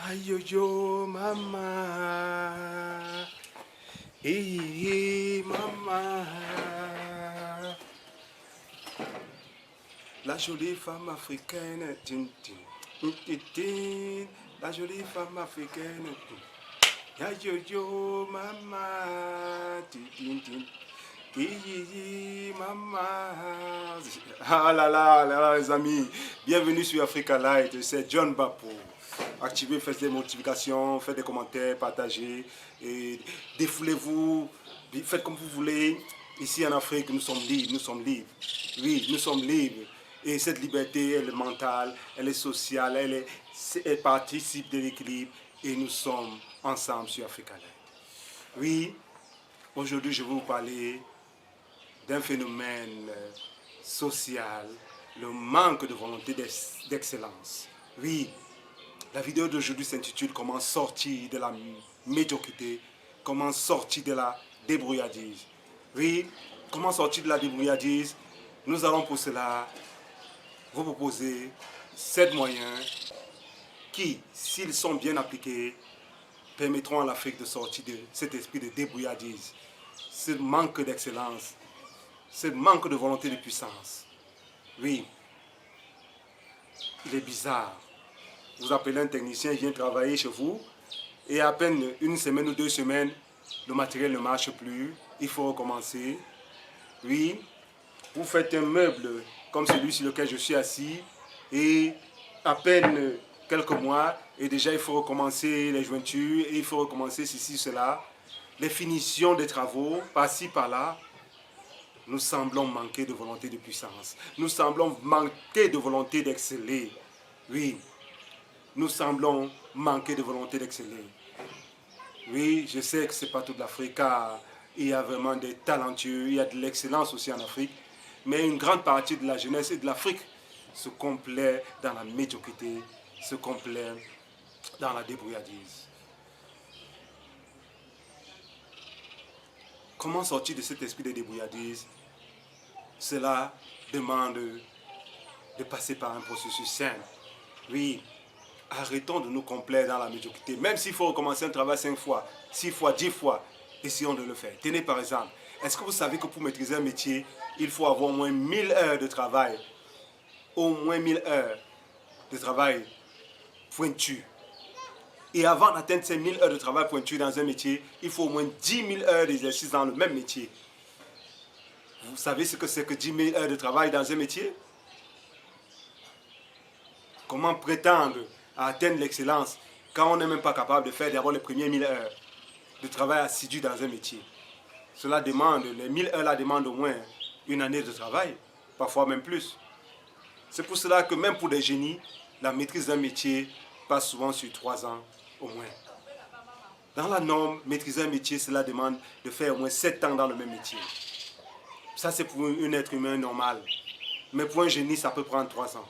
Aïe yo yo mama, mama, la jolie femme africaine, tin, tin, tin, tin, la jolie femme africaine. Aïe yo yo mama, tin, tin, tin. Mama. Ah là, les amis, bienvenue sur Africa Light, c'est John Bapou. Activez, faites des notifications, faites des commentaires, partagez, et défoulez-vous, faites comme vous voulez. Ici en Afrique, nous sommes libres, nous sommes libres. Oui, nous sommes libres. Et cette liberté, elle est mentale, elle est sociale, elle participe de l'équilibre. Et nous sommes ensemble sur Africa Light. Oui, aujourd'hui je vais vous parler d'un phénomène social, le manque de volonté d'excellence. Oui, la vidéo d'aujourd'hui s'intitule Comment sortir de la médiocrité, comment sortir de la débrouillardise. Oui, comment sortir de la débrouillardise. Nous allons pour cela vous proposer 7 moyens qui, s'ils sont bien appliqués, permettront à l'Afrique de sortir de cet esprit de débrouillardise, ce manque d'excellence, ce manque de volonté de puissance. Oui, il est bizarre. Vous appelez un technicien, il vient travailler chez vous, et à peine une semaine ou 2 semaines, le matériel ne marche plus, il faut recommencer. Oui, vous faites un meuble comme celui sur lequel je suis assis, et à peine quelques mois, et déjà il faut recommencer les jointures, et il faut recommencer ceci, cela. Les finitions des travaux, par-ci, par-là. Nous semblons manquer de volonté de puissance. Nous semblons manquer de volonté d'exceller. Oui, nous semblons manquer de volonté d'exceller. Oui, je sais que ce n'est pas toute l'Afrique, car il y a vraiment des talentueux, il y a de l'excellence aussi en Afrique. Mais une grande partie de la jeunesse et de l'Afrique se complaît dans la médiocrité, se complaît dans la débrouillardise. Comment sortir de cet esprit de débrouillardise? Cela demande de passer par un processus simple. Oui, arrêtons de nous complaire dans la médiocrité. Même s'il faut recommencer un travail 5 fois, 6 fois, 10 fois, essayons de le faire. Tenez par exemple, est-ce que vous savez que pour maîtriser un métier, il faut avoir au moins 1000 heures de travail? Au moins 1000 heures de travail pointu. Et avant d'atteindre ces 1000 heures de travail pointu dans un métier, il faut au moins 10 000 heures d'exercice dans le même métier. Vous savez ce que c'est que 10 000 heures de travail dans un métier? Comment prétendre à atteindre l'excellence quand on n'est même pas capable de faire d'abord les premières 1000 heures de travail assidu dans un métier? Cela demande, les 1000 heures là demandent au moins une année de travail, parfois même plus. C'est pour cela que même pour des génies, la maîtrise d'un métier passe souvent sur 3 ans au moins. Dans la norme, maîtriser un métier, cela demande de faire au moins 7 ans dans le même métier. Ça, c'est pour un être humain normal. Mais pour un génie, ça peut prendre 3 ans.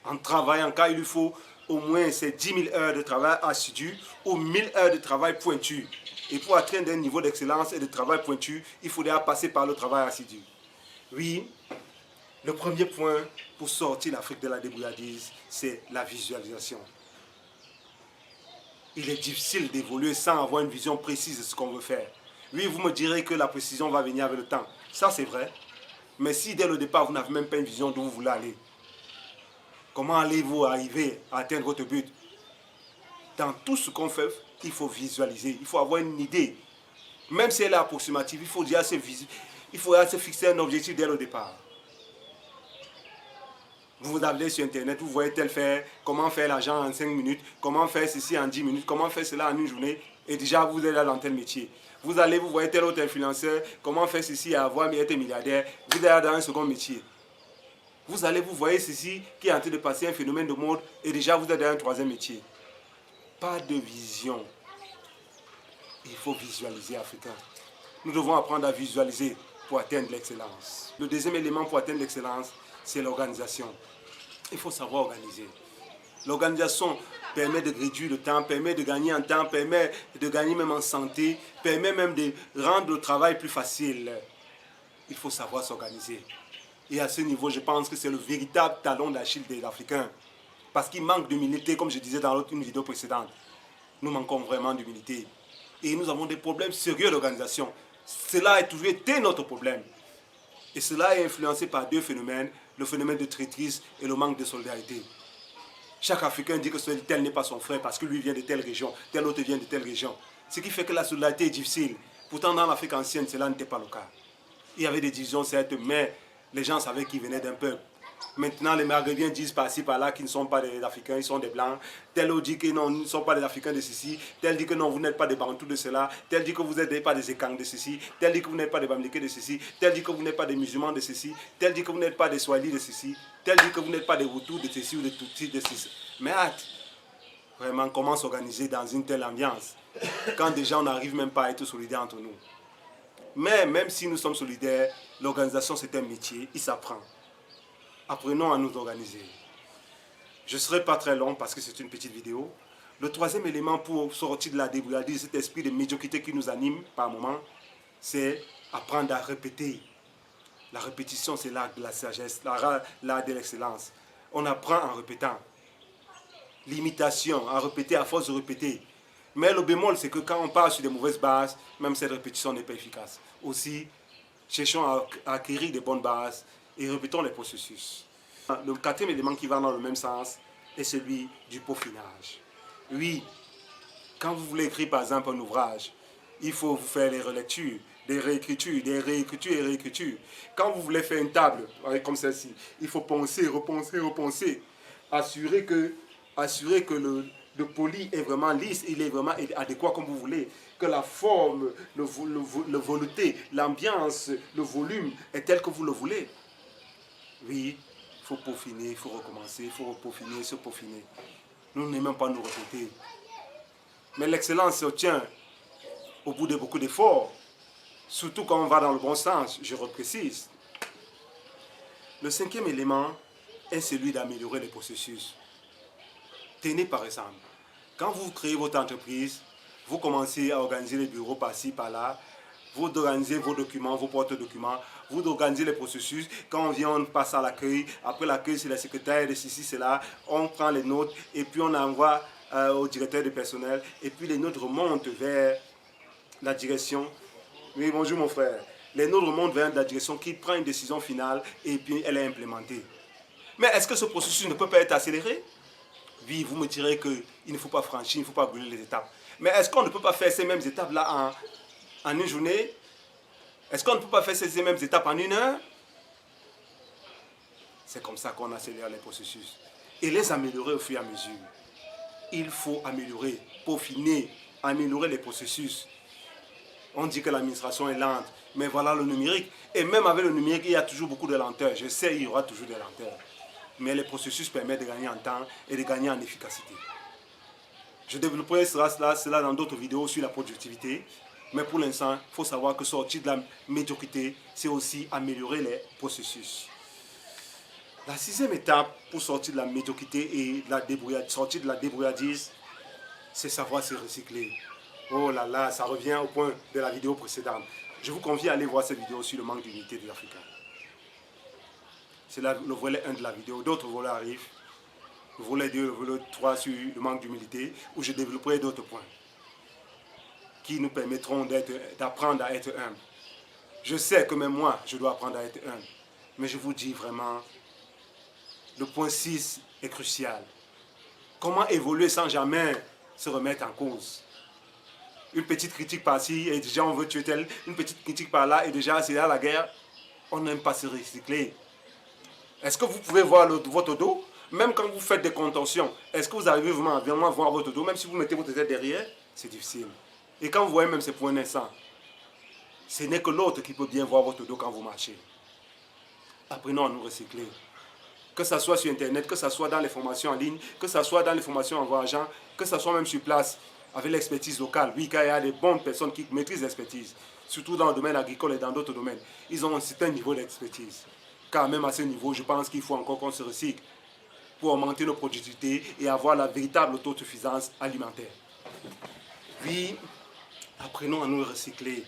En travaillant, car il lui faut au moins ces 10 000 heures de travail assidu ou 1000 heures de travail pointu. Et pour atteindre un niveau d'excellence et de travail pointu, il faudra passer par le travail assidu. Oui, le premier point pour sortir l'Afrique de la débrouillardise, c'est la visualisation. Il est difficile d'évoluer sans avoir une vision précise de ce qu'on veut faire. Oui, vous me direz que la précision va venir avec le temps. Ça, c'est vrai. Mais si dès le départ, vous n'avez même pas une vision d'où vous voulez aller, comment allez-vous arriver à atteindre votre but? Dans tout ce qu'on fait, il faut visualiser, il faut avoir une idée. Même si elle est approximative, il faut déjà se fixer un objectif dès le départ. Vous allez sur Internet, vous voyez tel faire, comment faire l'argent en 5 minutes, comment faire ceci en 10 minutes, comment faire cela en une journée, et déjà vous êtes là dans tel métier. Vous allez, vous voyez tel autre influenceur, comment faire ceci et avoir être milliardaire, vous êtes là dans un second métier. Vous allez, vous voyez ceci qui est en train de passer un phénomène de mode, et déjà vous êtes dans un troisième métier. Pas de vision. Il faut visualiser, Africain. Nous devons apprendre à visualiser pour atteindre l'excellence. Le deuxième élément pour atteindre l'excellence, c'est l'organisation. Il faut savoir organiser. L'organisation permet de réduire le temps, permet de gagner en temps, permet de gagner même en santé, permet même de rendre le travail plus facile. Il faut savoir s'organiser. Et à ce niveau, je pense que c'est le véritable talon d'Achille des Africains. Parce qu'il manque d'humilité, comme je disais dans une vidéo précédente. Nous manquons vraiment d'humilité. Et nous avons des problèmes sérieux d'organisation. Cela a toujours été notre problème. Et cela est influencé par deux phénomènes, le phénomène de traîtrise et le manque de solidarité. Chaque Africain dit que tel n'est pas son frère parce que lui vient de telle région, tel autre vient de telle région. Ce qui fait que la solidarité est difficile. Pourtant, dans l'Afrique ancienne, cela n'était pas le cas. Il y avait des divisions, certes, mais les gens savaient qu'ils venaient d'un peuple. Maintenant, les Maghrébins disent par-ci, par-là qu'ils ne sont pas des Africains, ils sont des Blancs. Tel autre dit que non, ils ne sont pas des Africains de ceci. Tel dit que non, vous n'êtes pas des Bantous de cela. Tel dit que vous n'êtes pas des Ekang de ceci. Tel dit que vous n'êtes pas des Bamileke de ceci. Tel dit que vous n'êtes pas des musulmans de ceci. Tel dit que vous n'êtes pas des Swahili de ceci. Tel dit que vous n'êtes pas des Hutus de ceci ou des Tutsis de ceci. Mais hâte, vraiment, comment s'organiser dans une telle ambiance quand déjà on n'arrive même pas à être solidaires entre nous. Mais même si nous sommes solidaires, l'organisation c'est un métier, il s'apprend. Apprenons à nous organiser. Je ne serai pas très long parce que c'est une petite vidéo. Le troisième élément pour sortir de la débrouillardise, cet esprit de médiocrité qui nous anime par moment, c'est apprendre à répéter. La répétition, c'est l'art de la sagesse, l'art de l'excellence. On apprend en répétant. L'imitation, à répéter à force de répéter. Mais le bémol, c'est que quand on part sur des mauvaises bases, même cette répétition n'est pas efficace. Aussi, cherchons à acquérir des bonnes bases et répétons les processus. Le quatrième élément qui va dans le même sens est celui du peaufinage. Oui, quand vous voulez écrire par exemple un ouvrage, il faut vous faire les relectures, des réécritures, des réécritures et réécritures. Quand vous voulez faire une table comme celle-ci, il faut penser, repenser, repenser. Assurer que le poli est vraiment lisse, il est vraiment adéquat comme vous voulez. Que la forme, le voluté, l'ambiance, le volume est tel que vous le voulez. Oui, il faut peaufiner, il faut recommencer, il faut peaufiner, se peaufiner. Nous n'aimons pas nous répéter. Mais l'excellence s'obtient au bout de beaucoup d'efforts, surtout quand on va dans le bon sens, je reprécise. Le cinquième élément est celui d'améliorer les processus. Tenez par exemple, quand vous créez votre entreprise, vous commencez à organiser les bureaux par-ci, par-là, vous organisez vos documents, vos porte-documents, vous organisez les processus. Quand on vient, on passe à l'accueil. Après l'accueil, c'est la secrétaire de ceci, cela. On prend les notes et puis on envoie au directeur du personnel. Et puis les notes remontent vers la direction. Oui, bonjour mon frère. Les notes remontent vers la direction qui prend une décision finale et puis elle est implémentée. Mais est-ce que ce processus ne peut pas être accéléré? Oui, vous me direz qu'il ne faut pas franchir, il ne faut pas brûler les étapes. Mais est-ce qu'on ne peut pas faire ces mêmes étapes-là en une journée? Est-ce qu'on ne peut pas faire ces mêmes étapes en une heure? C'est comme ça qu'on accélère les processus. Et les améliorer au fur et à mesure. Il faut améliorer, peaufiner, améliorer les processus. On dit que l'administration est lente, mais voilà le numérique. Et même avec le numérique, il y a toujours beaucoup de lenteur. Je sais, il y aura toujours des lenteurs. Mais les processus permettent de gagner en temps et de gagner en efficacité. Je développerai cela dans d'autres vidéos sur la productivité. Mais pour l'instant, il faut savoir que sortir de la médiocrité, c'est aussi améliorer les processus. La sixième étape pour sortir de la médiocrité et sortir de la débrouillardise, c'est savoir se recycler. Oh là là, ça revient au point de la vidéo précédente. Je vous convie à aller voir cette vidéo sur le manque d'unité des Africains. C'est le volet 1 de la vidéo. D'autres volets arrivent. Le volet 2, le volet 3 sur le manque d'humilité, où je développerai d'autres points qui nous permettront d'apprendre à être humble. Je sais que même moi, je dois apprendre à être humble. Mais je vous dis vraiment, le point 6 est crucial. Comment évoluer sans jamais se remettre en cause? Une petite critique par-ci et déjà on veut tuer tel. Une petite critique par-là et déjà c'est là la guerre. On n'aime pas se recycler. Est-ce que vous pouvez voir votre dos? Même quand vous faites des contorsions, est-ce que vous arrivez vraiment à voir votre dos? Même si vous mettez votre tête derrière, c'est difficile. Et quand vous voyez même ces points naissants, ce n'est que l'autre qui peut bien voir votre dos quand vous marchez. Apprenons à nous recycler. Que ce soit sur Internet, que ce soit dans les formations en ligne, que ce soit dans les formations en voyageant, que ce soit même sur place, avec l'expertise locale. Oui, car il y a des bonnes personnes qui maîtrisent l'expertise, surtout dans le domaine agricole et dans d'autres domaines. Ils ont un certain niveau d'expertise. Car même à ce niveau, je pense qu'il faut encore qu'on se recycle pour augmenter nos productivités et avoir la véritable autosuffisance alimentaire. Oui, apprenons à nous recycler.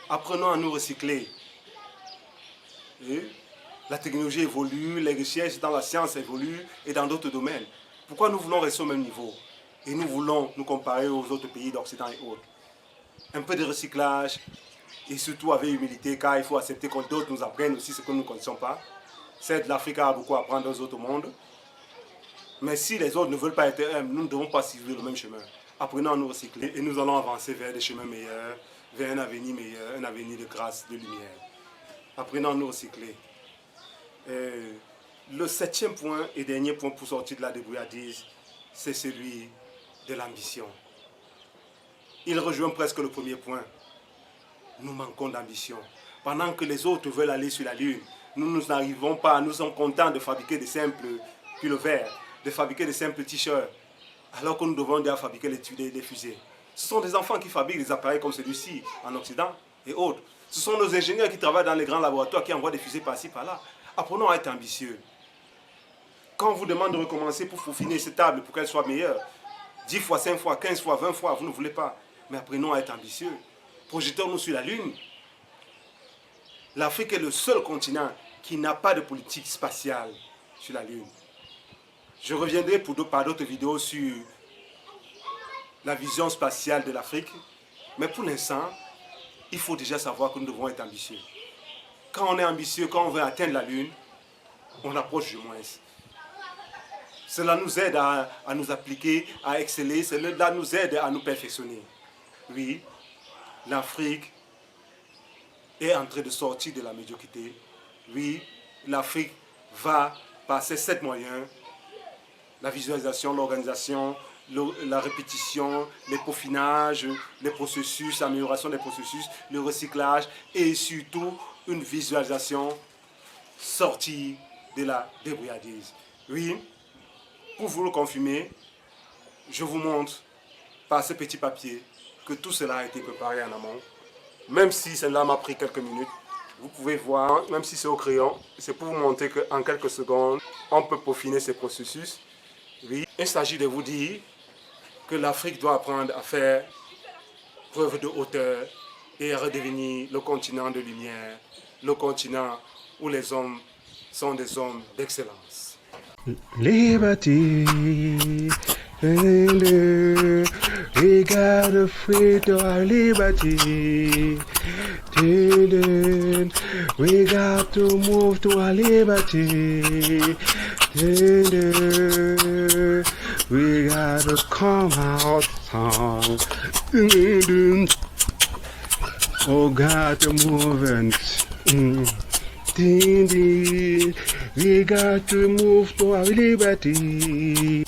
Apprenons à nous recycler. Et la technologie évolue, les recherches dans la science évoluent et dans d'autres domaines. Pourquoi nous voulons rester au même niveau? Et nous voulons nous comparer aux autres pays d'Occident et autres. Un peu de recyclage et surtout avec humilité, car il faut accepter que d'autres nous apprennent aussi ce que nous ne connaissons pas. Certes, l'Afrique a beaucoup à apprendre aux autres mondes. Mais si les autres ne veulent pas être humbles, nous ne devons pas suivre le même chemin. Apprenons à nous recycler et nous allons avancer vers des chemins meilleurs, vers un avenir meilleur, un avenir de grâce, de lumière. Apprenons à nous recycler. Le 7e point et dernier point pour sortir de la débrouillardise, c'est celui de l'ambition. Il rejoint presque le premier point. Nous manquons d'ambition. Pendant que les autres veulent aller sur la Lune, nous n'arrivons pas, nous sommes contents de fabriquer des simples pulls verts, de fabriquer des simples t-shirts, alors que nous devons déjà fabriquer des fusées. Ce sont des enfants qui fabriquent des appareils comme celui-ci en Occident et autres. Ce sont nos ingénieurs qui travaillent dans les grands laboratoires qui envoient des fusées par-ci, par-là. Apprenons à être ambitieux. Quand on vous demande de recommencer pour finir cette table, pour qu'elle soit meilleure, 10 fois, 5 fois, 15 fois, 20 fois, vous ne voulez pas. Mais apprenons à être ambitieux. Projetons-nous sur la Lune. L'Afrique est le seul continent qui n'a pas de politique spatiale sur la Lune. Je reviendrai par d'autres vidéos sur la vision spatiale de l'Afrique. Mais pour l'instant, il faut déjà savoir que nous devons être ambitieux. Quand on est ambitieux, quand on veut atteindre la Lune, on approche du moins. Cela nous aide à nous appliquer, à exceller, cela nous aide à nous perfectionner. Oui, l'Afrique est en train de sortir de la médiocrité. Oui, l'Afrique va passer 7 moyens, la visualisation, l'organisation, la répétition, les peaufinages, les processus, l'amélioration des processus, le recyclage et surtout une visualisation sortie de la débrouillardise. Oui, pour vous le confirmer, je vous montre par ce petit papier que tout cela a été préparé en amont. Même si cela m'a pris quelques minutes, vous pouvez voir, même si c'est au crayon, c'est pour vous montrer qu'en quelques secondes, on peut peaufiner ces processus. Oui, il s'agit de vous dire que l'Afrique doit apprendre à faire preuve de hauteur et à redevenir le continent de lumière, le continent où les hommes sont des hommes d'excellence. Liberty, we gotta free to our liberty. We got to move to our liberty. We gotta come out strong. Oh, got to move and we got to move to our liberty.